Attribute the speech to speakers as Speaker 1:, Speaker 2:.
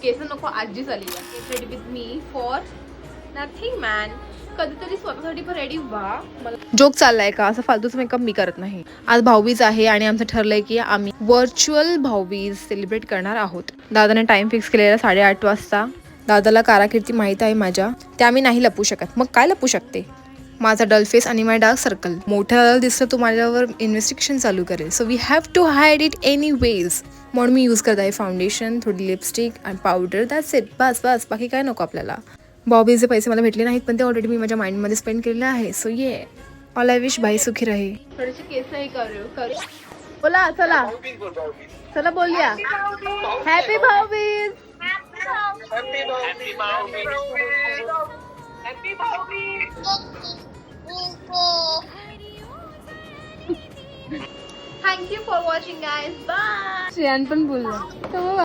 Speaker 1: केस नको आजी झाली ready with me for nothing man. कधीतरी स्वतःसाठी पण रेडी व्हा. जोक चाललाय का, असं फालतूच मेकअप मी करत नाही. आज भाऊबीज आहे आणि आमचं ठरलंय की आम्ही व्हर्च्युअल भाऊबीज सेलिब्रेट करणार आहोत. दादाने टाइम फिक्स केलेला 8:30 वाजता. दादाला काराकिर्दी माहित आहे माझ्या, त्या मी नाही लपू शकत. मग काय लपू शकते? माझा डल फेस आणि माय डार्क सर्कल. मोठ्या दादा दिसलं तो माझ्यावर इन्व्हेस्टिगेशन चालू करेल. So we have to hide it anyways वेज. म्हणून मी यूज करत आहे फाउंडेशन, थोडी लिपस्टिक आणि पावडर. That's it. बस बस, बाकी काय नको आपल्याला. बॉबीचे पैसे मला भेटले नाहीत, पण ते ऑलरेडी मी माझ्या माइंडमध्ये स्पेंड केलेले आहे. सो ये ऑल आय विश बाई सुखी रहे. थोडेसे केसही करू. बोला चला चला बोलूया. Happy Bhaubeej. Thank you for watching guys. Bye. Shreyan पण बोलला.